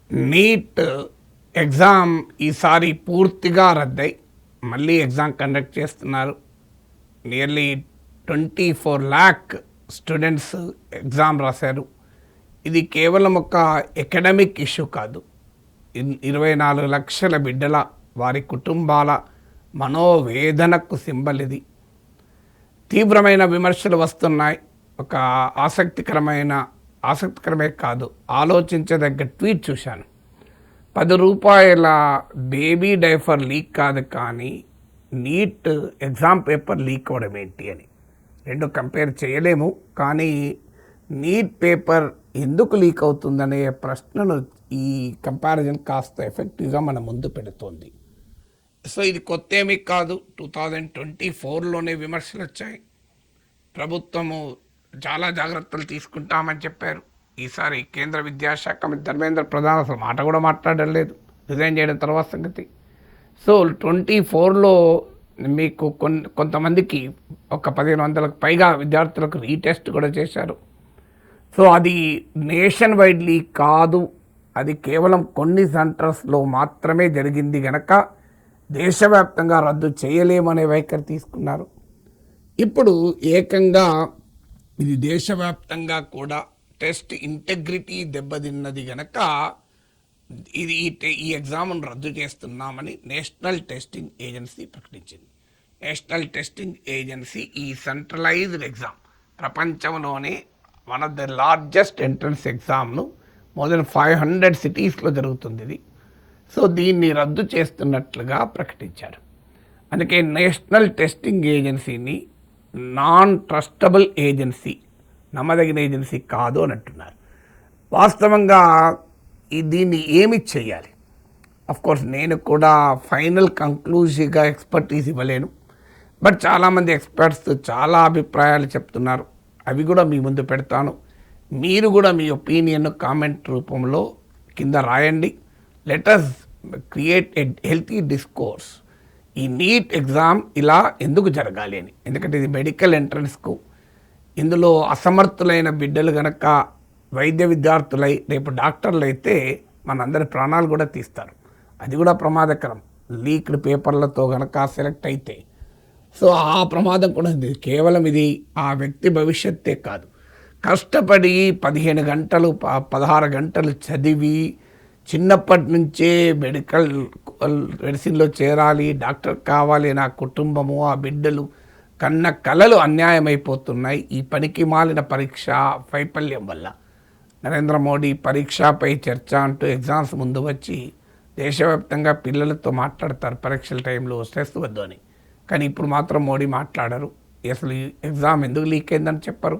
NEET exam ఈసారి పూర్తిగా రద్దయి మళ్ళీ ఎగ్జామ్ కండక్ట్ చేస్తున్నారు. నియర్లీ 24 lakh స్టూడెంట్స్ ఎగ్జామ్ రాశారు. ఇది కేవలం ఒక ఎకడమిక్ ఇష్యూ కాదు, 24 లక్షల బిడ్డల వారి కుటుంబాల మనోవేదనకు సింబల్ ఇది. తీవ్రమైన విమర్శలు వస్తున్నాయి. ఒక ఆసక్తికరమే కాదు, ఆలోచించదగ్గ ట్వీట్ చూశాను. 10 రూపాయల బేబీ డైఫర్ లీక్ కాదు, కానీ నీట్ ఎగ్జామ్ పేపర్ లీక్ అవ్వడం ఏంటి అని. రెండు కంపేర్ చేయలేము, కానీ నీట్ పేపర్ ఎందుకు లీక్ అవుతుందనే ప్రశ్నను ఈ కంపారిజన్ కాస్త ఎఫెక్టివ్గా మన ముందు పెడుతోంది. సో ఇది కొత్త ఏమీ కాదు, 2024లోనే విమర్శలు వచ్చాయి. ప్రభుత్వము చాలా జాగ్రత్తలు తీసుకుంటామని చెప్పారు. ఈసారి కేంద్ర విద్యాశాఖ మంత్రి ధర్మేంద్ర ప్రధాన్ అసలు మాట కూడా మాట్లాడడం లేదు, రిజైన్ చేయడం తర్వాత సంగతి. సో 24లో మీకు కొంతమందికి ఒక 1500కు పైగా విద్యార్థులకు రీటెస్ట్ కూడా చేశారు. సో అది నేషన్ వైడ్లీ కాదు, అది కేవలం కొన్ని సెంటర్స్లో మాత్రమే జరిగింది గనక దేశవ్యాప్తంగా రద్దు చేయలేమనే వైఖరి తీసుకున్నారు. ఇప్పుడు ఏకంగా ఇది దేశవ్యాప్తంగా కూడా టెస్ట్ ఇంటెగ్రిటీ దెబ్బతిన్నది గనక ఇది ఈ ఎగ్జామ్ను రద్దు చేస్తున్నామని నేషనల్ టెస్టింగ్ ఏజెన్సీ ప్రకటించింది. నేషనల్ టెస్టింగ్ ఏజెన్సీ ఈ సెంట్రలైజ్డ్ ఎగ్జామ్ ప్రపంచంలోనే one of the largest entrance ఎగ్జామ్ను మోర్ దెన్ 500 సిటీస్లో జరుగుతుంది ఇది. సో దీన్ని రద్దు చేస్తున్నట్లుగా ప్రకటించారు. అందుకే నేషనల్ టెస్టింగ్ ఏజెన్సీని నాన్ ట్రస్టబుల్ ఏజెన్సీ, నమ్మదగిన ఏజెన్సీ కాదు అని అంటున్నారు. వాస్తవంగా దీన్ని ఏమి చేయాలి? కోర్స్ నేను కూడా ఫైనల్ కంక్లూజివ్గా ఎక్స్పర్టీస్ ఇవ్వలేను, బట్ చాలామంది ఎక్స్పర్ట్స్ చాలా అభిప్రాయాలు చెప్తున్నారు. అవి కూడా మీ ముందు పెడతాను. మీరు కూడా మీ ఒపీనియన్ కామెంట్ రూపంలో కింద రాయండి. Let us create a healthy discourse. ఈ నీట్ ఎగ్జామ్ ఇలా ఎందుకు జరగాలి అని. ఎందుకంటే ఇది మెడికల్ ఎంట్రన్స్కు, ఇందులో అసమర్థులైన బిడ్డలు కనుక వైద్య విద్యార్థులై రేపు డాక్టర్లు అయితే మనందరి ప్రాణాలు కూడా తీస్తారు. అది కూడా ప్రమాదకరం, లీక్డ్ పేపర్లతో కనుక సెలెక్ట్ అయితే. సో ఆ ప్రమాదం కూడా ఉంది. కేవలం ఇది ఆ వ్యక్తి భవిష్యత్తే కాదు, కష్టపడి 15 గంటలు 16 గంటలు చదివి చిన్నప్పటి నుంచే మెడిసిన్లో చేరాలి, డాక్టర్ కావాలి, నా కుటుంబము ఆ బిడ్డలు కన్న కలలు అన్యాయమైపోతున్నాయి ఈ పనికి మాలిన పరీక్ష వైఫల్యం వల్ల. నరేంద్ర మోడీ పరీక్షపై చర్చ అంటూ ఎగ్జామ్స్ ముందు వచ్చి దేశవ్యాప్తంగా పిల్లలతో మాట్లాడతారు పరీక్షల టైంలో స్ట్రెస్ వద్దు అని. కానీ ఇప్పుడు మాత్రం మోడీ మాట్లాడరు. అసలు ఈ ఎగ్జామ్ ఎందుకు లీక్ అయిందని చెప్పరు,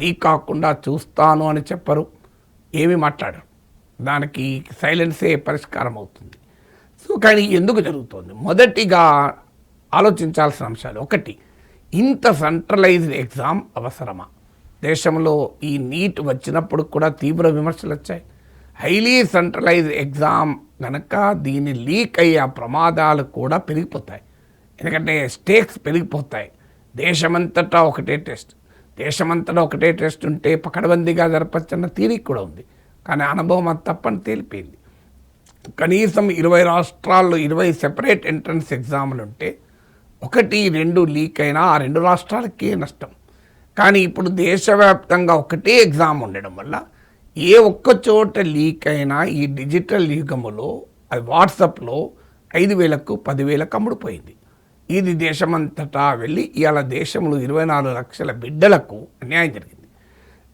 లీక్ కాకుండా చూస్తాను అని చెప్పరు, ఏమీ మాట్లాడరు. దానికి సైలెన్సే పరిష్కారం అవుతుంది. సో కానీ ఎందుకు జరుగుతుంది? మొదటిగా ఆలోచించాల్సిన అంశాలు. ఒకటి, ఇంత సెంట్రలైజ్డ్ ఎగ్జామ్ అవసరమా? దేశంలో ఈ నీట్ వచ్చినప్పుడు కూడా తీవ్ర విమర్శలు వచ్చాయి. హైలీ సెంట్రలైజ్డ్ ఎగ్జామ్ కనుక దీన్ని లీక్ అయ్యే ప్రమాదాలు కూడా పెరిగిపోతాయి. ఎందుకంటే స్టేక్స్ పెరిగిపోతాయి. దేశమంతటా ఒకటే టెస్ట్ ఉంటే పకడ్బందీగా జరపచ్చన్న థియరీ కూడా ఉంది. కానీ అనుభవం అది తప్పని తేలిపోయింది. కనీసం 20 రాష్ట్రాల్లో 20 సెపరేట్ ఎంట్రన్స్ ఎగ్జామ్లు ఉంటే 1-2 లీక్ అయినా ఆ 2 రాష్ట్రాలకే నష్టం. కానీ ఇప్పుడు దేశవ్యాప్తంగా ఒకటే ఎగ్జామ్ ఉండడం వల్ల ఏ ఒక్క చోట లీక్ అయినా ఈ డిజిటల్ యుగములో అది వాట్సాప్లో 5,000కు 10,000కు అమ్ముడుపోయింది. ఇది దేశమంతటా వెళ్ళి ఇవాళ దేశంలో 24 లక్షల బిడ్డలకు అన్యాయం జరిగింది.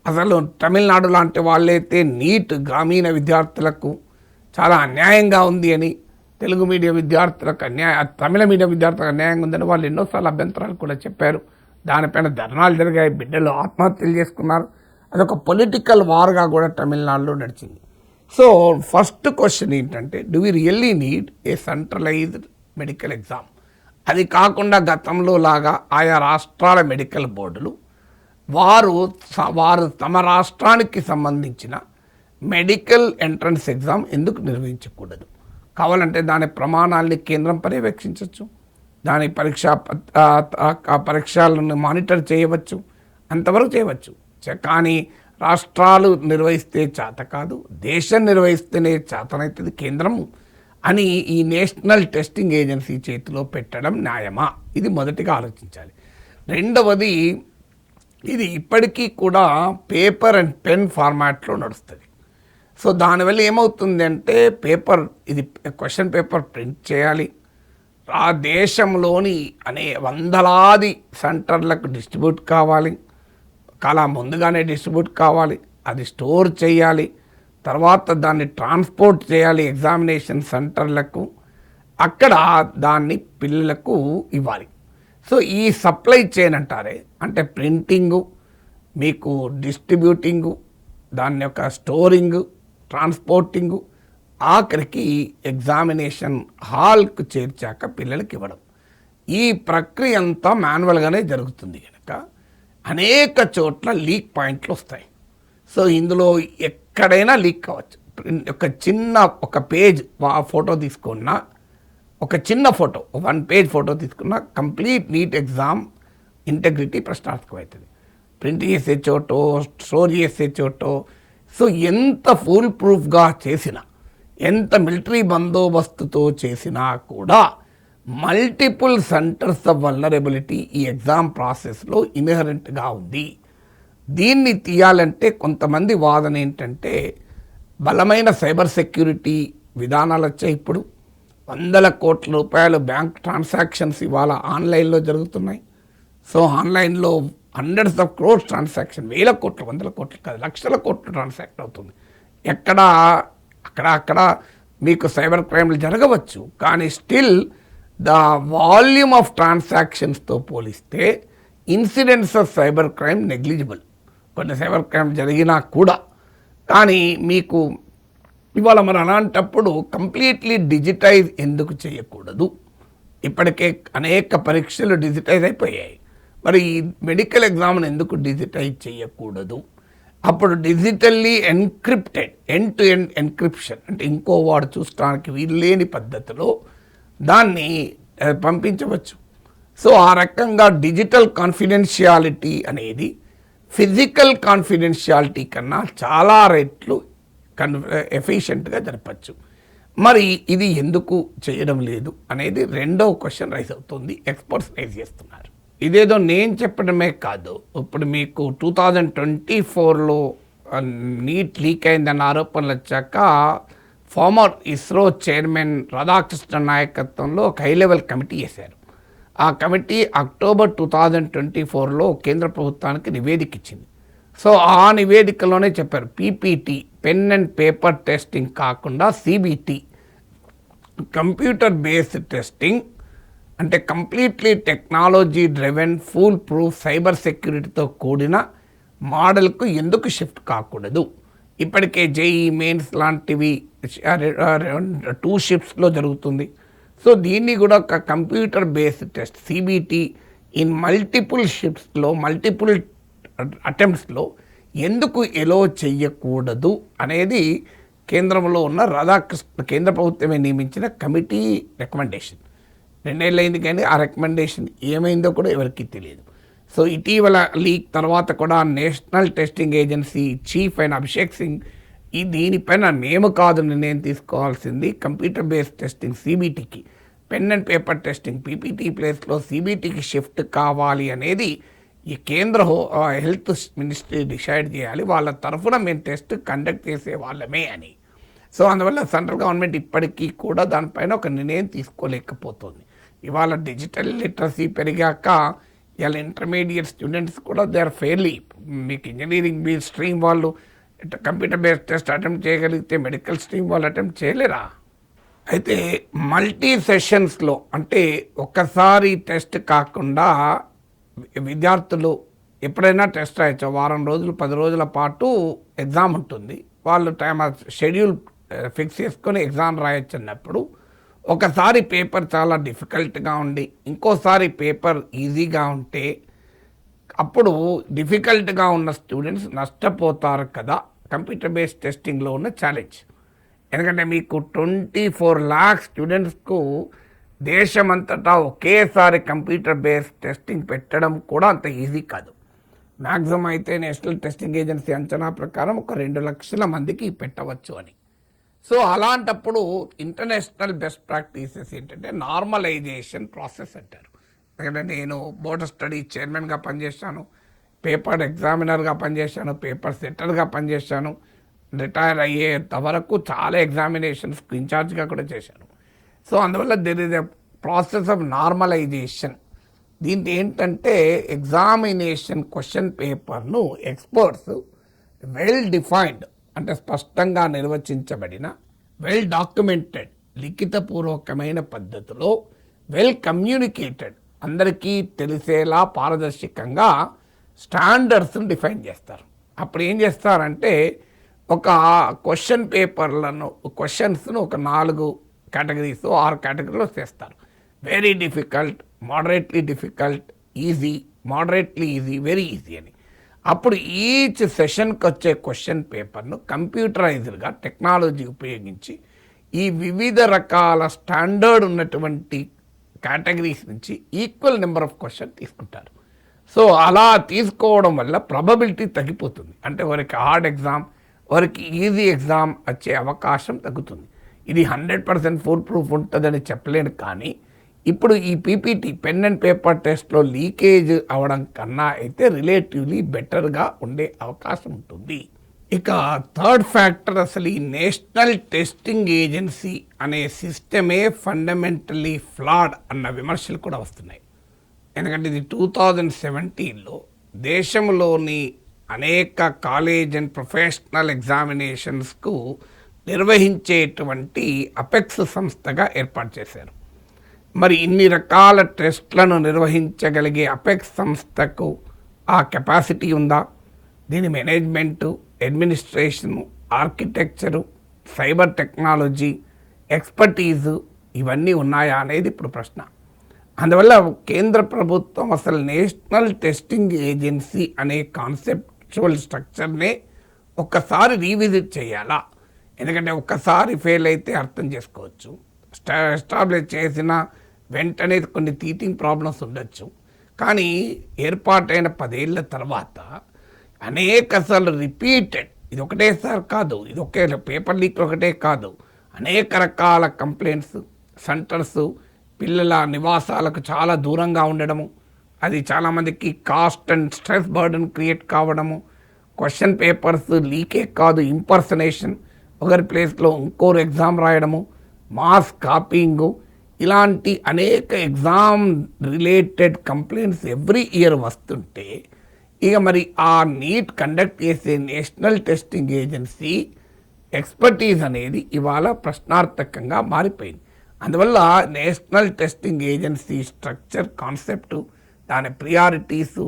అసలు తమిళనాడు లాంటి వాళ్ళైతే నీట్ గ్రామీణ విద్యార్థులకు చాలా అన్యాయంగా ఉంది అని, తెలుగు మీడియం విద్యార్థులకు తమిళ మీడియం విద్యార్థులకు అన్యాయంగా ఉందని వాళ్ళు ఎన్నోసార్లు అభ్యంతరాలు కూడా చెప్పారు. దానిపైన ధర్నాలు జరిగాయి, బిడ్డలు ఆత్మహత్యలు చేసుకున్నారు. అదొక పొలిటికల్ వార్గా కూడా తమిళనాడులో నడిచింది. సో ఫస్ట్ క్వశ్చన్ ఏంటంటే, do we really need a centralised medical exam? అది కాకుండా గతంలో లాగా ఆయా రాష్ట్రాల మెడికల్ బోర్డులు వారు తమ రాష్ట్రానికి సంబంధించిన మెడికల్ ఎంట్రన్స్ ఎగ్జామ్ ఎందుకు నిర్వహించకూడదు? కావాలంటే దాని ప్రమాణాలని కేంద్రం పర్యవేక్షించవచ్చు, దాని పరీక్షలను మానిటర్ చేయవచ్చు, అంతవరకు చేయవచ్చు. కానీ రాష్ట్రాలు నిర్వహిస్తే చేత కాదు, దేశం నిర్వహిస్తేనే చేతనవుతుంది కేంద్రము అని ఈ నేషనల్ టెస్టింగ్ ఏజెన్సీ చేతిలో పెట్టడం న్యాయమా? ఇది మొదటిగా ఆలోచించాలి. రెండవది, ఇది ఇప్పటికీ కూడా పేపర్ అండ్ పెన్ ఫార్మాట్లో నడుస్తుంది. సో దానివల్ల ఏమవుతుంది అంటే ఇది క్వశ్చన్ పేపర్ ప్రింట్ చేయాలి, ఆ దేశంలోని వందలాది సెంటర్లకు డిస్ట్రిబ్యూట్ కావాలి, చాలా ముందుగానే డిస్ట్రిబ్యూట్ కావాలి, అది స్టోర్ చేయాలి, తర్వాత దాన్ని ట్రాన్స్పోర్ట్ చేయాలి ఎగ్జామినేషన్ సెంటర్లకు, అక్కడ దాన్ని పిల్లలకు ఇవ్వాలి. సో ఈ సప్లై చైన్ అంటారే, అంటే ప్రింటింగు, మీకు డిస్ట్రిబ్యూటింగు, దాని యొక్క స్టోరింగు, ట్రాన్స్పోర్టింగు, ఆఖరికి ఎగ్జామినేషన్ హాల్కు చేర్చాక పిల్లలకి ఇవ్వడం, ఈ ప్రక్రియ అంతా మాన్యువల్గానే జరుగుతుంది కనుక అనేక చోట్ల లీక్ పాయింట్లు వస్తాయి. సో ఇందులో ఎక్కడైనా లీక్ కావచ్చు. ఒక పేజ్ ఫోటో తీసుకున్నా, ఒక చిన్న ఫోటో 1 పేజ్ ఫోటో తీసుకున్నా కంప్లీట్ నీట్ ఎగ్జామ్ ఇంటెగ్రిటీ ప్రశ్నార్థకం అవుతుంది. ప్రింట్ చేసే చోటో, స్టోర్ చేసే చోటో. సో ఎంత ఫుల్ ప్రూఫ్గా చేసినా, ఎంత మిలిటరీ బందోబస్తుతో చేసినా కూడా మల్టిపుల్ సెంటర్స్ ఆఫ్ వల్నరబిలిటీ ఈ ఎగ్జామ్ ప్రాసెస్లో ఇన్హెరెంట్గా ఉంది. దీన్ని తీయాలంటే కొంతమంది వాదన ఏంటంటే, బలమైన సైబర్ సెక్యూరిటీ విధానాలు వచ్చాయి. ఇప్పుడు 100 కోట్ల రూపాయలు బ్యాంక్ ట్రాన్సాక్షన్స్ ఇవాళ ఆన్లైన్లో జరుగుతున్నాయి. సో ఆన్లైన్లో హండ్రెడ్స్ ఆఫ్ క్రోర్స్ ట్రాన్సాక్షన్, 1000 కోట్లు, 100 కోట్లు కాదు, లక్షల కోట్లు ట్రాన్సాక్ట్ అవుతుంది. అక్కడ మీకు సైబర్ క్రైమ్లు జరగవచ్చు, కానీ స్టిల్ ద వాల్యూమ్ ఆఫ్ ట్రాన్సాక్షన్స్తో పోలిస్తే incidents of cyber crime negligible. కొన్ని సైబర్ క్రైమ్ జరిగినా కూడా, కానీ మీకు ఇవాళ మరి అలాంటప్పుడు కంప్లీట్లీ డిజిటైజ్ ఎందుకు చేయకూడదు? ఇప్పటికే అనేక పరీక్షలు డిజిటైజ్ అయిపోయాయి, మరి ఈ మెడికల్ ఎగ్జామ్ను ఎందుకు డిజిటైజ్ చేయకూడదు? అప్పుడు digitally encrypted, end to end encryption, అంటే ఇంకో వాడు చూడటానికి వీల్లేని పద్ధతిలో దాన్ని పంపించవచ్చు. సో ఆ రకంగా డిజిటల్ కాన్ఫిడెన్షియాలిటీ అనేది ఫిజికల్ కాన్ఫిడెన్షియాలిటీ కన్నా చాలా రెట్లు ఎఫిషియెంట్గా జరపచ్చు. మరి ఇది ఎందుకు చేయడం లేదు అనేది రెండవ క్వశ్చన్ రైజ్ అవుతుంది, ఎక్స్పర్ట్స్ రైజ్ చేస్తున్నారు. ఇదేదో నేను చెప్పడమే కాదు, ఇప్పుడు మీకు 2024లో నీట్ లీక్ అయిందన్న ఆరోపణలు వచ్చాక ఫార్మర్ ఇస్రో చైర్మన్ రాధాకృష్ణ నాయకత్వంలో ఒక హై లెవెల్ కమిటీ వేశారు. ఆ కమిటీ అక్టోబర్ 2024లో కేంద్ర ప్రభుత్వానికి నివేదిక ఇచ్చింది. సో ఆ నివేదికలోనే చెప్పారు, PPT pen and paper testing కాకుండా సిబిటి కంప్యూటర్ బేస్డ్ టెస్టింగ్, అంటే completely technology driven full proof cyber సెక్యూరిటీతో కూడిన మోడల్కు ఎందుకు షిఫ్ట్ కాకూడదు? ఇప్పటికే జేఈ మెయిన్స్ లాంటివి 2 షిఫ్ట్స్లో జరుగుతుంది. సో దీన్ని కూడా ఒక computer based test CBT in multiple షిఫ్ట్స్లో, మల్టిపుల్ అటెంప్ట్స్లో ఎందుకు ఎలో చెయ్యకూడదు అనేది కేంద్రంలో ఉన్న కేంద్ర ప్రభుత్వమే నియమించిన కమిటీ రికమెండేషన్. 2 ఏళ్ళైంది కానీ ఆ రికమెండేషన్ ఏమైందో కూడా ఎవరికీ తెలియదు. సో ఇటీవల లీక్ తర్వాత కూడా నేషనల్ టెస్టింగ్ ఏజెన్సీ చీఫ్ అయిన అభిషేక్ సింగ్ దీనిపైన మేము కాదు నిర్ణయం తీసుకోవాల్సింది, కంప్యూటర్ బేస్డ్ టెస్టింగ్ సిబిటికి, pen and paper testing PPT ప్లేస్లో సిబిటికి షిఫ్ట్ కావాలి అనేది ఈ కేంద్ర హెల్త్ మినిస్ట్రీ డిసైడ్ చేయాలి. వాళ్ళ తరఫున మేము టెస్ట్ కండక్ట్ చేసే వాళ్ళమే అని. సో అందువల్ల సెంట్రల్ గవర్నమెంట్ ఇప్పటికీ కూడా దానిపైన ఒక నిర్ణయం తీసుకోలేకపోతుంది. ఇవాళ డిజిటల్ లిటరసీ పెరిగాక ఇవాళ ఇంటర్మీడియట్ స్టూడెంట్స్ కూడా దే ఆర్ ఫెయిర్లీ, మీకు ఇంజనీరింగ్ బేస్డ్ స్ట్రీమ్ వాళ్ళు కంప్యూటర్ బేస్డ్ టెస్ట్ అటెంప్ట్ చేయగలిగితే మెడికల్ స్ట్రీమ్ వాళ్ళు అటెంప్ట్ చేయలేరా? అయితే మల్టీ సెషన్స్లో, అంటే ఒక్కసారి టెస్ట్ కాకుండా విద్యార్థులు ఎప్పుడైనా టెస్ట్ రాయొచ్చు. వారం రోజులు 10 రోజుల పాటు ఎగ్జామ్ ఉంటుంది, వాళ్ళు షెడ్యూల్ ఫిక్స్ చేసుకొని ఎగ్జామ్ రాయొచ్చు అన్నప్పుడు ఒకసారి పేపర్ చాలా డిఫికల్ట్గా ఉండి ఇంకోసారి పేపర్ ఈజీగా ఉంటే అప్పుడు డిఫికల్ట్గా ఉన్న స్టూడెంట్స్ నష్టపోతారు కదా. కంప్యూటర్ బేస్డ్ టెస్టింగ్లో ఉన్న ఛాలెంజ్ ఎందుకంటే మీకు 24 lakhs స్టూడెంట్స్కు దేశమంతటా ఒకేసారి కంప్యూటర్ బేస్డ్ టెస్టింగ్ పెట్టడం కూడా అంత ఈజీ కాదు. మ్యాక్సిమం అయితే నేషనల్ టెస్టింగ్ ఏజెన్సీ అంచనా ప్రకారం ఒక 2 లక్షల మందికి పెట్టవచ్చు అని. సో అలాంటప్పుడు ఇంటర్నేషనల్ బెస్ట్ ప్రాక్టీసెస్ ఏంటంటే నార్మలైజేషన్ ప్రాసెస్ అంటారు. ఎందుకంటే నేను బోర్డర్ స్టడీ చైర్మన్గా పనిచేశాను, పేపర్ ఎగ్జామినర్గా పనిచేశాను, పేపర్ సెట్టర్గా పనిచేశాను, రిటైర్ అయ్యేంత వరకు చాలా ఎగ్జామినేషన్స్కి ఇన్ఛార్జ్గా కూడా చేశాను. సో అందువల్ల there is a process of normalisation. దీంట్లో ఏంటంటే ఎగ్జామినేషన్ క్వశ్చన్ పేపర్ను ఎక్స్పర్ట్స్ వెల్ డిఫైన్డ్ అంటే స్పష్టంగా నిర్వచించబడిన వెల్ డాక్యుమెంటెడ్ లిఖితపూర్వకమైన పద్ధతిలో వెల్ కమ్యూనికేటెడ్ అందరికీ తెలిసేలా పారదర్శకంగా స్టాండర్డ్స్ని డిఫైన్ చేస్తారు. అప్పుడు ఏం చేస్తారంటే ఒక క్వశ్చన్ పేపర్లను క్వశ్చన్స్ను ఒక 4 కేటగిరీస్ 6 కేటగిరీలో చేస్తారు. Very difficult, moderately difficult, easy, moderately easy, very easy అని. అప్పుడు ఈచ్ సెషన్కి వచ్చే క్వశ్చన్ పేపర్ను కంప్యూటరైజ్డ్గా టెక్నాలజీ ఉపయోగించి ఈ వివిధ రకాల స్టాండర్డ్ ఉన్నటువంటి కేటగిరీస్ నుంచి ఈక్వల్ నెంబర్ ఆఫ్ క్వశ్చన్ తీసుకుంటారు. సో అలా తీసుకోవడం వల్ల ప్రాబబిలిటీ తగ్గిపోతుంది. అంటే వారికి హార్డ్ ఎగ్జామ్, వారికి ఈజీ ఎగ్జామ్ వచ్చే అవకాశం తగ్గుతుంది. ఇది 100% ఫుల్ ప్రూఫ్ ఉంటుందని చెప్పలేను, కానీ ఇప్పుడు ఈ పీపీటీ పెన్ అండ్ పేపర్ టెస్ట్లో లీకేజ్ అవడం కన్నా అయితే రిలేటివ్లీ బెటర్గా ఉండే అవకాశం ఉంటుంది. ఇక థర్డ్ ఫ్యాక్టర్, అసలు ఈ నేషనల్ టెస్టింగ్ ఏజెన్సీ అనే సిస్టమే ఫండమెంటల్లీ ఫ్లాడ్ అన్న విమర్శలు కూడా వస్తున్నాయి. ఎందుకంటే ఇది 2017లో దేశంలోని అనేక కాలేజ్ అండ్ ప్రొఫెషనల్ ఎగ్జామినేషన్స్కు నిర్వహించేటువంటి అపెక్స్ సంస్థగా ఏర్పాటు చేశారు. మరి ఇన్ని రకాల టెస్ట్లను నిర్వహించగలిగే అపెక్స్ సంస్థకు ఆ కెపాసిటీ ఉందా? దీని management, administration, architecture, cyber technology, expertise ఇవన్నీ ఉన్నాయా అనేది ఇప్పుడు ప్రశ్న. అందువల్ల కేంద్ర ప్రభుత్వం అసలు నేషనల్ టెస్టింగ్ ఏజెన్సీ అనే కాన్సెప్చువల్ స్ట్రక్చర్నే ఒక్కసారి రీవిజిట్ చేయాలా? ఎందుకంటే ఒక్కసారి ఫెయిల్ అయితే అర్థం చేసుకోవచ్చు, ఎస్టాబ్లిష్ చేసిన వెంటనే కొన్ని టీచింగ్ ప్రాబ్లమ్స్ ఉండొచ్చు, కానీ ఏర్పాటైన 10 ఏళ్ళ తర్వాత అసలు రిపీటెడ్, ఇది ఒకటేసారి కాదు, ఇది ఒకే పేపర్ లీక్ ఒకటే కాదు, అనేక రకాల కంప్లైంట్స్, సెంటర్స్ పిల్లల నివాసాలకు చాలా దూరంగా ఉండడము, అది చాలామందికి cost and stress burden create కావడము, క్వశ్చన్ పేపర్స్ లీకే కాదు, ఇంపర్సనేషన్, ఒకరి ప్లేస్లో ఇంకోరు ఎగ్జామ్ రాయడము, మాస్ కాపీయింగు, ఇలాంటి అనేక exam related complaints every year వస్తుంటే ఇక మరి ఆ నీట్ కండక్ట్ చేసే నేషనల్ టెస్టింగ్ ఏజెన్సీ ఎక్స్పర్టీస్ అనేది ఇవాళ ప్రశ్నార్థకంగా మారిపోయింది. అందువల్ల national testing agency structure concept, దాని ప్రియారిటీసు,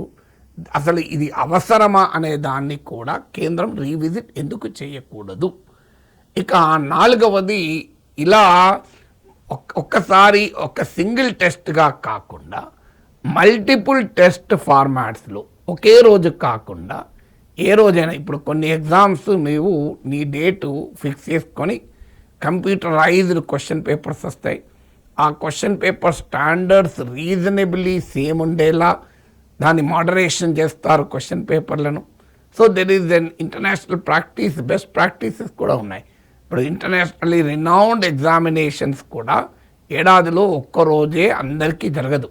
అసలు ఇది అవసరమా అనే దాన్ని కూడా కేంద్రం రీవిజిట్ ఎందుకు చేయకూడదు? ఇక 4వది, ఇలా ఒక్కసారి ఒక సింగిల్ టెస్ట్గా కాకుండా మల్టిపుల్ టెస్ట్ ఫార్మాట్స్లో ఒకే రోజు కాకుండా ఏ రోజైనా, ఇప్పుడు కొన్ని ఎగ్జామ్స్ నీవు నీ డేటు ఫిక్స్ చేసుకొని కంప్యూటరైజ్డ్ క్వశ్చన్ పేపర్స్ వస్తాయి. ఆ question paper standards reasonably same ఉండేలా దాన్ని మోడరేషన్ చేస్తారు క్వశ్చన్ పేపర్లను. So there is an international practice, best practices కూడా ఉన్నాయి. ఇప్పుడు ఇంటర్నేషనల్లీ రినౌండ్ ఎగ్జామినేషన్స్ కూడా ఏడాదిలో ఒక్కరోజే అందరికీ జరగదు.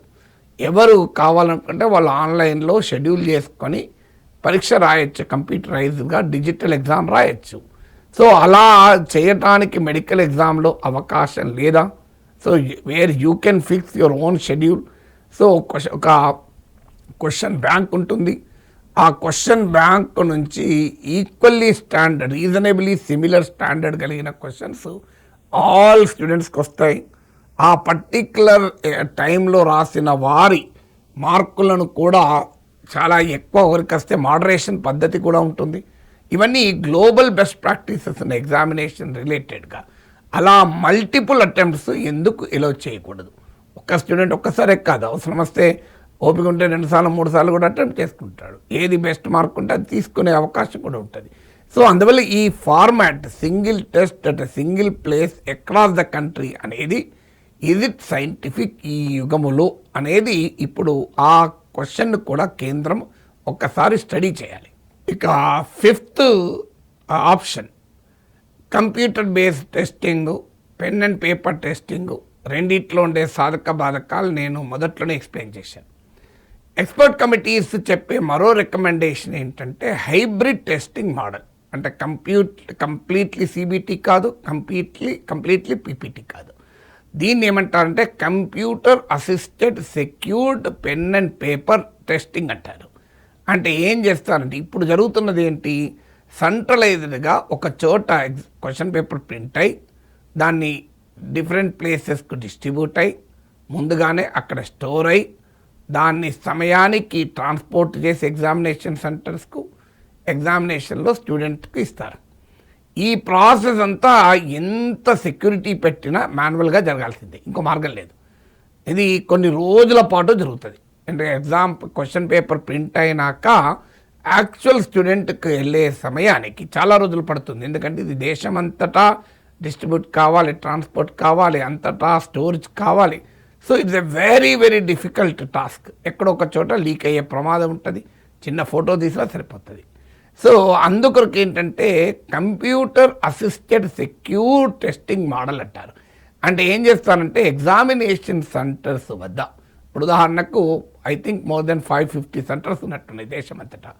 ఎవరు కావాలనుకుంటే వాళ్ళు ఆన్లైన్లో షెడ్యూల్ చేసుకొని పరీక్ష రాయొచ్చు, కంప్యూటరైజ్డ్గా డిజిటల్ ఎగ్జామ్ రాయొచ్చు. సో అలా చేయటానికి మెడికల్ ఎగ్జామ్లో అవకాశం లేదా? So where you can fix your own schedule. So ఒక క్వశ్చన్ బ్యాంక్ ఉంటుంది, ఆ క్వశ్చన్ బ్యాంక్ నుంచి equally standard, reasonably similar standard కలిగిన క్వశ్చన్స్ ఆల్ స్టూడెంట్స్కి వస్తాయి. ఆ పర్టిక్యులర్ టైంలో రాసిన వారి మార్కులను కూడా చాలా ఎక్కువ వరకు వస్తే మోడరేషన్ పద్ధతి కూడా ఉంటుంది. ఇవన్నీ గ్లోబల్ బెస్ట్ ప్రాక్టీసెస్ ఉన్న ఎగ్జామినేషన్ రిలేటెడ్గా. అలా మల్టిపుల్ అటెంప్ట్స్ ఎందుకు ఎలో చేయకూడదు? ఒక్క స్టూడెంట్ ఒక్కసారే కాదు, అవసరం వస్తే ఓపిక ఉంటే 2 సార్లు 3 సార్లు కూడా అటెంప్ట్ చేసుకుంటాడు. ఏది బెస్ట్ మార్క్ ఉంటే అది తీసుకునే అవకాశం కూడా ఉంటుంది. సో అందువల్ల ఈ format single test at single place across the country అనేది ఈజ్ ఇట్ సైంటిఫిక్ ఈ యుగములో అనేది ఇప్పుడు ఆ క్వశ్చన్ కూడా కేంద్రం ఒక్కసారి స్టడీ చేయాలి. ఇక fifth option computer based testing, pen and paper testing, రెండిట్లో ఉండే సాధక బాధకాలు నేను మొదట్లోనే ఎక్స్ప్లెయిన్ చేశాను. ఎక్స్పర్ట్ కమిటీస్ చెప్పే మరో రికమెండేషన్ ఏంటంటే హైబ్రిడ్ టెస్టింగ్ మోడల్. అంటే కంప్లీట్లీ సిబిటి కాదు, కంప్లీట్లీ పీపీటీ కాదు. దీన్ని ఏమంటారంటే computer assisted secured pen and paper testing అంటారు. అంటే ఏం చేస్తారంటే ఇప్పుడు జరుగుతున్నది ఏంటి, సెంట్రలైజ్డ్గా ఒక చోట క్వశ్చన్ పేపర్ ప్రింట్ అయ్యి దాన్ని డిఫరెంట్ ప్లేసెస్కు డిస్ట్రిబ్యూట్ అయ్యి ముందుగానే అక్కడ స్టోర్ అయ్యి దాన్ని సమయానికి ట్రాన్స్పోర్ట్ చేసి ఎగ్జామినేషన్ సెంటర్స్కు ఎగ్జామినేషన్లో స్టూడెంట్కి ఇస్తారు. ఈ ప్రాసెస్ అంతా ఎంత సెక్యూరిటీ పెట్టినా మాన్యువల్గా జరగాల్సిందే, ఇంకో మార్గం లేదు. ఇది కొన్ని రోజుల పాటు జరుగుతుంది. అంటే క్వశ్చన్ పేపర్ ప్రింట్ అయినాక యాక్చువల్ స్టూడెంట్కి వెళ్ళే సమయానికి చాలా రోజులు పడుతుంది. ఎందుకంటే ఇది దేశం అంతటా డిస్ట్రిబ్యూట్ కావాలి, ట్రాన్స్పోర్ట్ కావాలి, అంతటా స్టోరేజ్ కావాలి. So it's a very very difficult task. ఎక్కడొక చోట లీక్ అయ్యే ప్రమాదం ఉంటుంది, చిన్న ఫోటో తీసినా సరిపోతుంది. సో అందుకొరకు ఏంటంటే computer assisted secure testing model అంటారు. అంటే ఏం చేస్తారంటే ఎగ్జామినేషన్ సెంటర్స్ వద్ద, ఇప్పుడు ఉదాహరణకు I think more than 550 centres ఉన్నట్టున్నాయి దేశం అంతటా.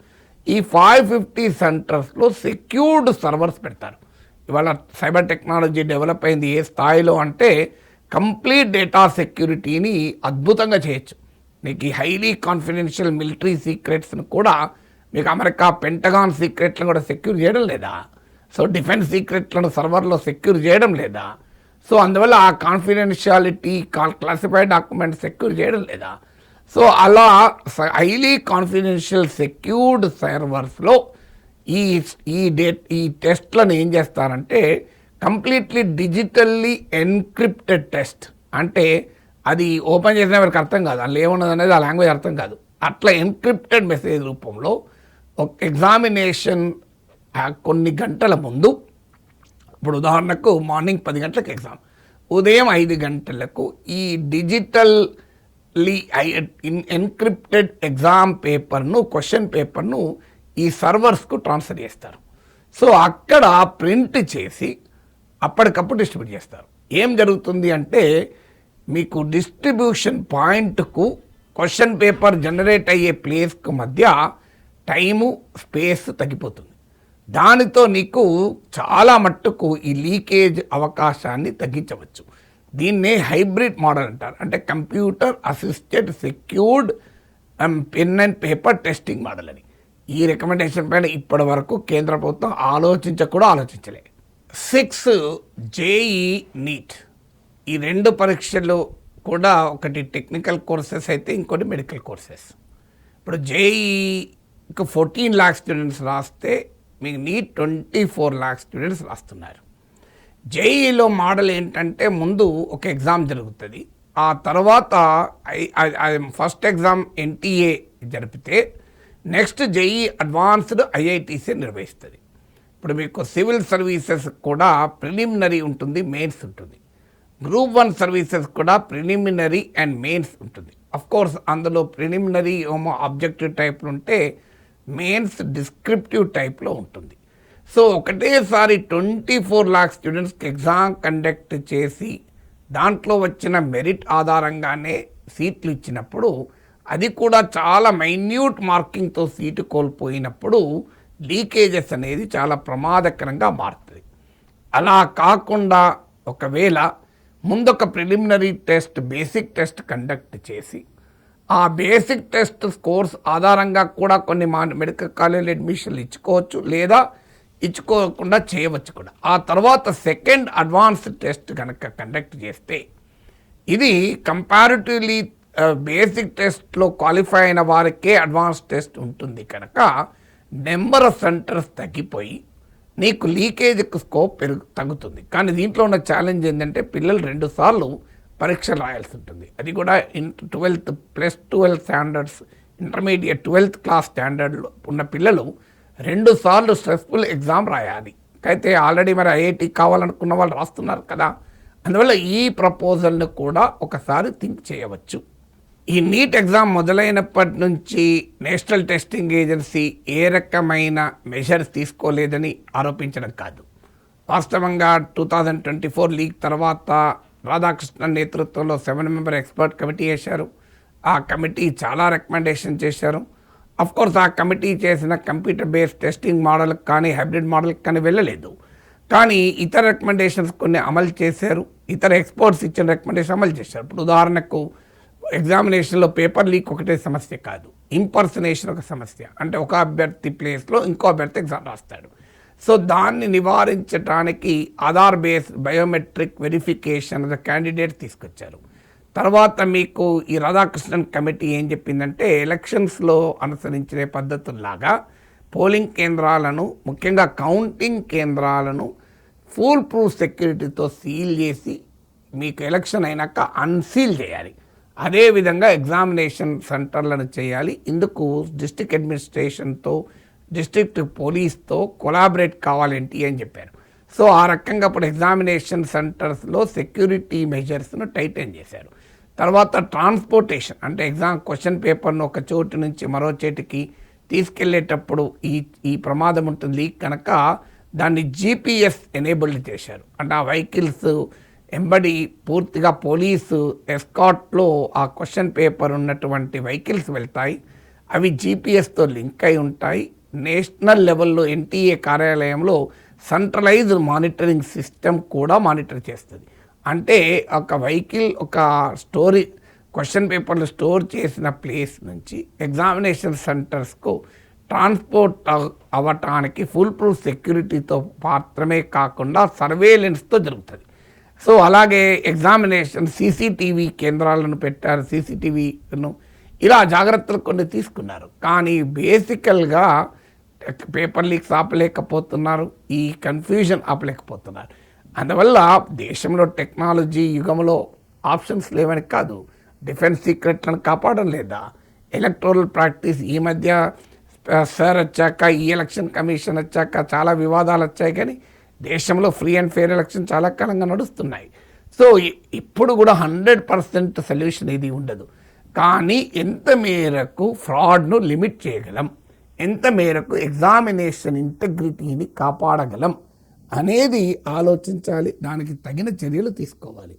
ఈ 550 సెంటర్స్లో సెక్యూర్డ్ సర్వర్స్ పెడతారు. ఇవాళ సైబర్ టెక్నాలజీ డెవలప్ అయింది ఏ స్థాయిలో అంటే కంప్లీట్ డేటా సెక్యూరిటీని అద్భుతంగా చేయొచ్చు. మీకు ఈ హైలీ కాన్ఫిడెన్షియల్ మిలిటరీ సీక్రెట్స్ను కూడా మీకు అమెరికా పెంటగాన్ సీక్రెట్లను కూడా సెక్యూర్ చేయడం లేదా? సో డిఫెన్స్ సీక్రెట్లను సర్వర్లో సెక్యూర్ చేయడం లేదా? సో అందువల్ల ఆ కాన్ఫిడెన్షియాలిటీ క్లాసిఫైడ్ డాక్యుమెంట్ సెక్యూర్ చేయడం లేదా? సో అలా హైలీ కాన్ఫిడెన్షియల్ సెక్యూర్డ్ సర్వర్స్లో ఈ టెస్ట్లను ఏం చేస్తారంటే కంప్లీట్లీ డిజిటల్లీ ఎన్క్రిప్టెడ్ టెస్ట్. అంటే అది ఓపెన్ చేసిన వారికి అర్థం కాదు, అందులో ఏమున్నది అనేది ఆ లాంగ్వేజ్ అర్థం కాదు. అట్లా ఎన్క్రిప్టెడ్ మెసేజ్ రూపంలో ఒక ఎగ్జామినేషన్ కొన్ని గంటల ముందు, ఇప్పుడు ఉదాహరణకు మార్నింగ్ 10 గంటలకు ఎగ్జామ్, ఉదయం 5 గంటలకు ఈ డిజిటల్లీ ఎన్క్రిప్టెడ్ ఎగ్జామ్ పేపర్ను, క్వశ్చన్ పేపర్ను ఈ సర్వర్స్కు ట్రాన్స్ఫర్ చేస్తారు. సో అక్కడ ప్రింట్ చేసి అప్పటికప్పుడు డిస్ట్రిబ్యూట్ చేస్తారు. ఏం జరుగుతుంది అంటే మీకు డిస్ట్రిబ్యూషన్ పాయింట్కు క్వశ్చన్ పేపర్ జనరేట్ అయ్యే ప్లేస్కు మధ్య టైము స్పేస్ తగ్గిపోతుంది. దానితో నీకు చాలా మట్టుకు ఈ లీకేజ్ అవకాశాన్ని తగ్గించవచ్చు. దీన్నే హైబ్రిడ్ మోడల్ అంటారు. అంటే computer assisted secured pen and paper testing model అని. ఈ రికమెండేషన్ పైన ఇప్పటి వరకు కేంద్ర ప్రభుత్వం ఆలోచించలే. 6 జేఈ నీట్. ఈ 2 పరీక్షలు కూడా ఒకటి టెక్నికల్ కోర్సెస్ అయితే ఇంకోటి మెడికల్ కోర్సెస్. ఇప్పుడు జేఈకి 14 లాక్ స్టూడెంట్స్ రాస్తే మీకు నీట్ 24 లాక్ స్టూడెంట్స్ రాస్తున్నారు. జేఈలో మోడల్ ఏంటంటే ముందు ఒక ఎగ్జామ్ జరుగుతుంది, ఆ తర్వాత ఫస్ట్ ఎగ్జామ్ ఎన్టీఏ జరిపితే నెక్స్ట్ జేఈ అడ్వాన్స్డ్ ఐఐటీసీ నిర్వహిస్తుంది. ఇప్పుడు మీకు సివిల్ సర్వీసెస్ కూడా ప్రిలిమినరీ ఉంటుంది, మెయిన్స్ ఉంటుంది. గ్రూప్ 1 సర్వీసెస్ కూడా ప్రిలిమినరీ అండ్ మెయిన్స్ ఉంటుంది. అఫ్కోర్స్ అందులో ప్రిలిమినరీ ఏమో ఆబ్జెక్టివ్ టైప్లో ఉంటే మెయిన్స్ డిస్క్రిప్టివ్ టైప్లో ఉంటుంది. సో ఒకటేసారి 24 లాక్ స్టూడెంట్స్కి ఎగ్జామ్ కండక్ట్ చేసి దాంట్లో వచ్చిన మెరిట్ ఆధారంగానే సీట్లు ఇచ్చినప్పుడు, అది కూడా చాలా మైన్యూట్ మార్కింగ్తో సీటు కోల్పోయినప్పుడు లీకేజెస్ అనేది చాలా ప్రమాదకరంగా మారుతుంది. అలా కాకుండా ఒకవేళ ముందొక preliminary test, basic test conduct చేసి ఆ బేసిక్ టెస్ట్ స్కోర్స్ ఆధారంగా కూడా కొన్ని మెడికల్ కాలేజీలు అడ్మిషన్లు ఇచ్చుకోవచ్చు, లేదా ఇచ్చుకోకుండా చేయవచ్చు కూడా. ఆ తర్వాత సెకండ్ అడ్వాన్స్డ్ టెస్ట్ కనుక కండక్ట్ చేస్తే ఇది కంపారిటివ్లీ బేసిక్ టెస్ట్లో క్వాలిఫై అయిన వారికే అడ్వాన్స్ టెస్ట్ ఉంటుంది కనుక నెంబర్ ఆఫ్ సెంటర్స్ తగ్గిపోయి నీకు లీకేజ్కి స్కోప్ తగ్గుతుంది. కానీ దీంట్లో ఉన్న ఛాలెంజ్ ఏంటంటే పిల్లలు 2 సార్లు పరీక్షలు రాయాల్సి ఉంటుంది. అది కూడా 12th plus 12 standards, intermediate 12th class స్టాండర్డ్లో ఉన్న పిల్లలు 2 సార్లు స్ట్రెస్ఫుల్ ఎగ్జామ్ రాయాలి. అయితే ఆల్రెడీ మరి ఐఐటి కావాలనుకున్న వాళ్ళు రాస్తున్నారు కదా, అందువల్ల ఈ ప్రపోజల్ని కూడా ఒకసారి థింక్ చేయవచ్చు. ఈ నీట్ ఎగ్జామ్ మొదలైనప్పటి నుంచి నేషనల్ టెస్టింగ్ ఏజెన్సీ ఏ రకమైన మెజర్స్ తీసుకోలేదని ఆరోపించడం కాదు. వాస్తవంగా 2024 లీక్ తర్వాత రాధాకృష్ణన్ నేతృత్వంలో 7 మెంబర్ ఎక్స్పర్ట్ కమిటీ వేశారు. ఆ కమిటీ చాలా రికమెండేషన్ చేశారు. కోర్స్ ఆ కమిటీ చేసిన కంప్యూటర్ బేస్డ్ టెస్టింగ్ మోడల్కి కానీ హైబ్రిడ్ మోడల్కి కానీ వెళ్ళలేదు. కానీ ఇతర రికమెండేషన్స్ కొన్ని అమలు చేశారు. ఇతర ఎక్స్పర్ట్స్ ఇచ్చిన రికమెండేషన్ అమలు చేశారు. ఇప్పుడు ఉదాహరణకు ఎగ్జామినేషన్లో పేపర్ లీక్ ఒకటే సమస్య కాదు, ఇంపర్సనేషన్ ఒక సమస్య. అంటే ఒక అభ్యర్థి ప్లేస్లో ఇంకో అభ్యర్థి ఎగ్జామ్ రాస్తాడు. సో దాన్ని నివారించడానికి Aadhaar based biometric verification candidate తీసుకొచ్చారు. తర్వాత మీకు ఈ రాధాకృష్ణన్ కమిటీ ఏం చెప్పిందంటే ఎలక్షన్స్లో అనుసరించే పద్ధతుల్లాగా పోలింగ్ కేంద్రాలను, ముఖ్యంగా కౌంటింగ్ కేంద్రాలను ఫుల్ ప్రూఫ్ సెక్యూరిటీతో సీల్ చేసి మీకు ఎలక్షన్ అయినాక అన్సీల్ చేయాలి. అదేవిధంగా ఎగ్జామినేషన్ సెంటర్లను చేయాలి. ఇందుకు డిస్ట్రిక్ట్ అడ్మినిస్ట్రేషన్తో, డిస్ట్రిక్ట్ పోలీస్తో కొలాబరేట్ కావాలేంటి అని చెప్పారు. సో ఆ రకంగా ఇప్పుడు ఎగ్జామినేషన్ సెంటర్స్లో సెక్యూరిటీ మెజర్స్ను టైటన్ చేశారు. తర్వాత ట్రాన్స్పోర్టేషన్, అంటే ఎగ్జామ్ క్వశ్చన్ పేపర్ను ఒక చోటు నుంచి మరో చోటుకి తీసుకెళ్లేటప్పుడు ఈ ప్రమాదం ఉంటుంది లీక్ కనుక దాన్ని GPS ఎనేబుల్డ్ చేశారు. అంటే ఆ వెహికల్స్ ఎంబడి పూర్తిగా పోలీసు ఎస్కాట్లో ఆ క్వశ్చన్ పేపర్ ఉన్నటువంటి వెహికల్స్ వెళ్తాయి. అవి GPSతో లింక్ అయి ఉంటాయి. నేషనల్ లెవెల్లో NTA కార్యాలయంలో సెంట్రలైజ్డ్ మానిటరింగ్ సిస్టమ్ కూడా మానిటర్ చేస్తుంది. అంటే ఒక వెహికల్ ఒక క్వశ్చన్ పేపర్లు స్టోర్ చేసిన ప్లేస్ నుంచి ఎగ్జామినేషన్ సెంటర్స్కు ట్రాన్స్పోర్ట్ అవ్వటానికి ఫుల్ ప్రూఫ్ సెక్యూరిటీతో మాత్రమే కాకుండా సర్వేలెన్స్తో జరుగుతుంది. సో అలాగే ఎగ్జామినేషన్ CCTV కేంద్రాలను పెట్టారు, CCTVను ఇలా జాగ్రత్తలు కొన్ని తీసుకున్నారు. కానీ బేసికల్గా పేపర్ లీక్స్ ఆపలేకపోతున్నారు, ఈ కన్ఫ్యూజన్ ఆపలేకపోతున్నారు. అందువల్ల దేశంలో టెక్నాలజీ యుగంలో ఆప్షన్స్ లేవని కాదు, డిఫెన్స్ సీక్రెట్లను కాపాడడం లేదా, ఎలక్టోరల్ ప్రాక్టీస్ ఈ మధ్య సార్ వచ్చాక, ఈ ఎలక్షన్ కమిషన్ వచ్చాక చాలా వివాదాలు వచ్చాయి. కానీ దేశంలో ఫ్రీ అండ్ ఫెయిర్ ఎలక్షన్ చాలా కాలంగా నడుస్తున్నాయి. సో ఇప్పుడు కూడా 100% సొల్యూషన్ ఇది ఉండదు. కానీ ఎంత మేరకు ఫ్రాడ్ను లిమిట్ చేయగలం, ఎంత మేరకు ఎగ్జామినేషన్ ఇంటెగ్రిటీని కాపాడగలం అనేది ఆలోచించాలి. దానికి తగిన చర్యలు తీసుకోవాలి.